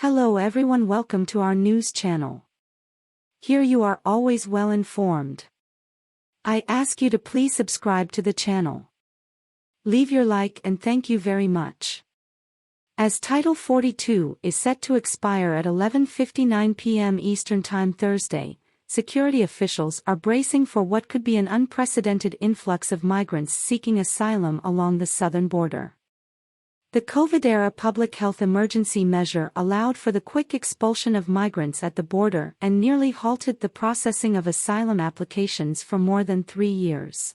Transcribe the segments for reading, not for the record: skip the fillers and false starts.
Hello everyone, welcome to our news channel. Here you are always well informed. I ask you to please subscribe to the channel. Leave your like and thank you very much. As Title 42 is set to expire at 11:59 p.m. Eastern Time Thursday, security officials are bracing for what could be an unprecedented influx of migrants seeking asylum along the southern border. The COVID-era public health emergency measure allowed for the quick expulsion of migrants at the border and nearly halted the processing of asylum applications for more than 3 years.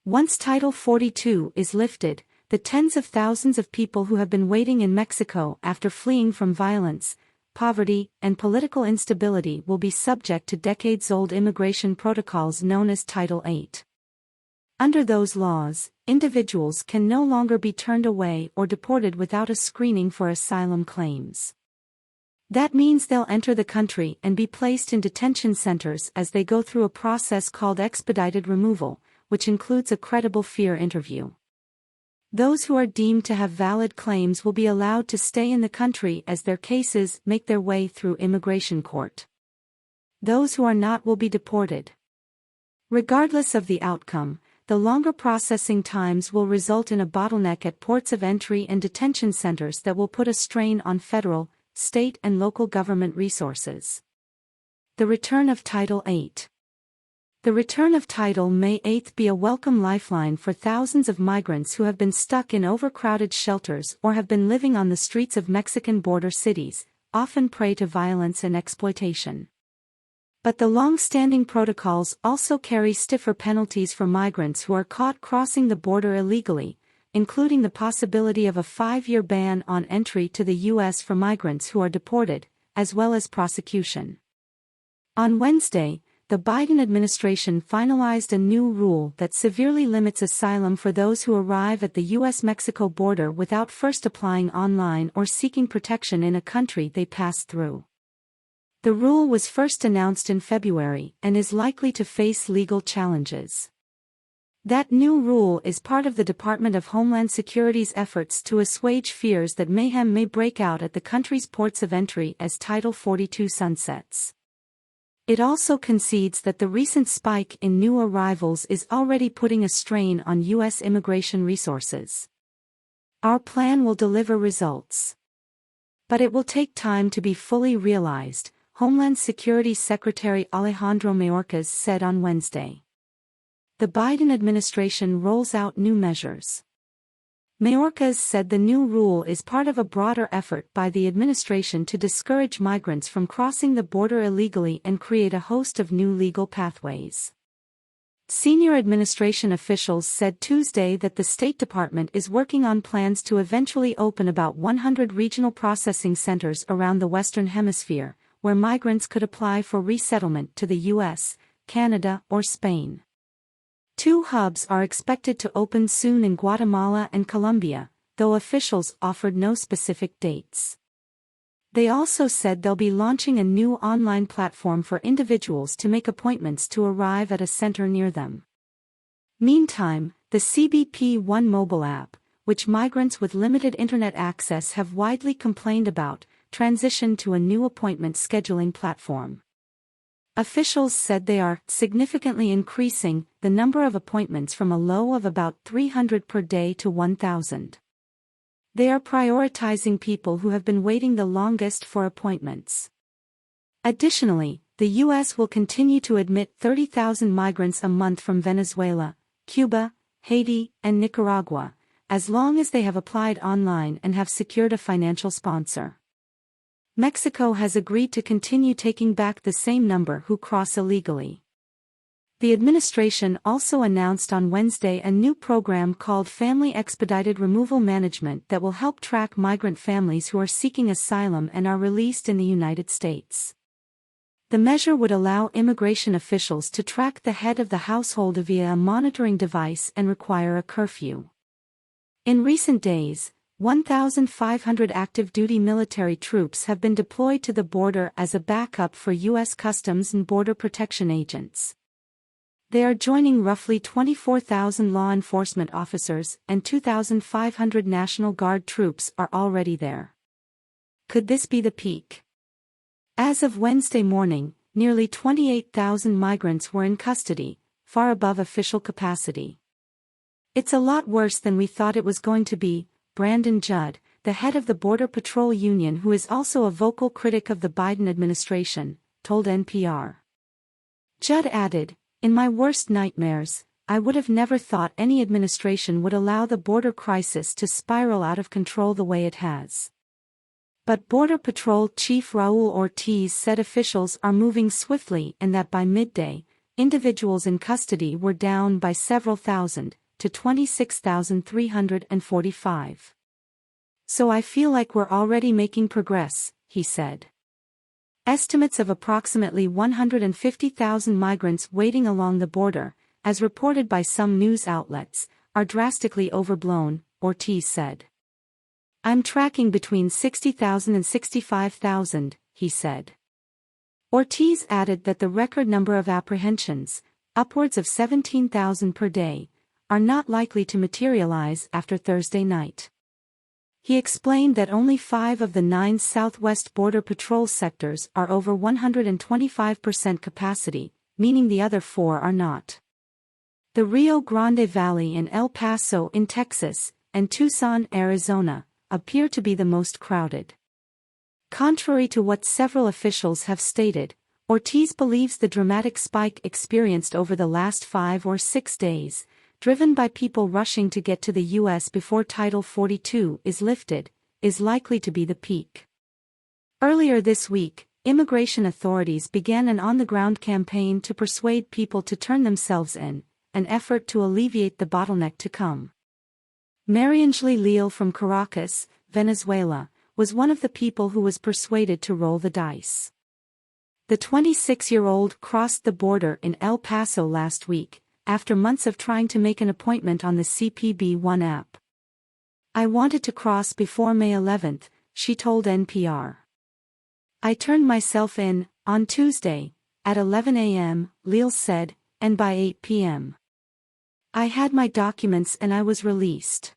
Once Title 42 is lifted, the tens of thousands of people who have been waiting in Mexico after fleeing from violence, poverty, and political instability will be subject to decades-old immigration protocols known as Title 8. Under those laws, individuals can no longer be turned away or deported without a screening for asylum claims. That means they'll enter the country and be placed in detention centers as they go through a process called expedited removal, which includes a credible fear interview. Those who are deemed to have valid claims will be allowed to stay in the country as their cases make their way through immigration court. Those who are not will be deported. Regardless of the outcome, the longer processing times will result in a bottleneck at ports of entry and detention centers that will put a strain on federal, state and local government resources. The return of Title 8. The return of Title may 8 be a welcome lifeline for thousands of migrants who have been stuck in overcrowded shelters or have been living on the streets of Mexican border cities, often prey to violence and exploitation. But the long-standing protocols also carry stiffer penalties for migrants who are caught crossing the border illegally, including the possibility of a 5-year ban on entry to the U.S. for migrants who are deported, as well as prosecution. On Wednesday, the Biden administration finalized a new rule that severely limits asylum for those who arrive at the U.S.-Mexico border without first applying online or seeking protection in a country they passed through. The rule was first announced in February and is likely to face legal challenges. That new rule is part of the Department of Homeland Security's efforts to assuage fears that mayhem may break out at the country's ports of entry as Title 42 sunsets. It also concedes that the recent spike in new arrivals is already putting a strain on U.S. immigration resources. Our plan will deliver results. But it will take time to be fully realized, Homeland Security Secretary Alejandro Mayorkas said on Wednesday. The Biden administration rolls out new measures. Mayorkas said the new rule is part of a broader effort by the administration to discourage migrants from crossing the border illegally and create a host of new legal pathways. Senior administration officials said Tuesday that the State Department is working on plans to eventually open about 100 regional processing centers around the Western Hemisphere, where migrants could apply for resettlement to the U.S., Canada, or Spain. 2 hubs are expected to open soon in Guatemala and Colombia, though officials offered no specific dates. They also said they'll be launching a new online platform for individuals to make appointments to arrive at a center near them. Meantime, the CBP One mobile app, which migrants with limited internet access have widely complained about, transitioned to a new appointment scheduling platform. Officials said they are significantly increasing the number of appointments from a low of about 300 per day to 1,000. They are prioritizing people who have been waiting the longest for appointments. Additionally, the U.S. will continue to admit 30,000 migrants a month from Venezuela, Cuba, Haiti, and Nicaragua, as long as they have applied online and have secured a financial sponsor. Mexico has agreed to continue taking back the same number who cross illegally. The administration also announced on Wednesday a new program called Family Expedited Removal Management that will help track migrant families who are seeking asylum and are released in the United States. The measure would allow immigration officials to track the head of the household via a monitoring device and require a curfew. In recent days, 1,500 active-duty military troops have been deployed to the border as a backup for U.S. Customs and Border Protection agents. They are joining roughly 24,000 law enforcement officers and 2,500 National Guard troops are already there. Could this be the peak? As of Wednesday morning, nearly 28,000 migrants were in custody, far above official capacity. It's a lot worse than we thought it was going to be, Brandon Judd, the head of the Border Patrol Union who is also a vocal critic of the Biden administration, told NPR. Judd added, "In my worst nightmares, I would have never thought any administration would allow the border crisis to spiral out of control the way it has." But Border Patrol Chief Raul Ortiz said officials are moving swiftly and that by midday, individuals in custody were down by several thousand, to 26,345. "So I feel like we're already making progress," he said. Estimates of approximately 150,000 migrants waiting along the border, as reported by some news outlets, are drastically overblown, Ortiz said. "I'm tracking between 60,000 and 65,000, he said. Ortiz added that the record number of apprehensions, upwards of 17,000 per day, are not likely to materialize after Thursday night. He explained that only 5 of the 9 Southwest Border Patrol sectors are over 125% capacity, meaning the other 4 are not. The Rio Grande Valley and El Paso in Texas, and Tucson, Arizona, appear to be the most crowded. Contrary to what several officials have stated, Ortiz believes the dramatic spike experienced over the last 5 or 6 days, driven by people rushing to get to the U.S. before Title 42 is lifted, is likely to be the peak. Earlier this week, immigration authorities began an on-the-ground campaign to persuade people to turn themselves in, an effort to alleviate the bottleneck to come. Mariangeli Leal from Caracas, Venezuela, was one of the people who was persuaded to roll the dice. The 26-year-old crossed the border in El Paso last week, after months of trying to make an appointment on the CPB-1 app. "I wanted to cross before May 11th, she told NPR. "I turned myself in, on Tuesday, at 11 a.m., Leal said, and by 8 p.m. I had my documents and I was released.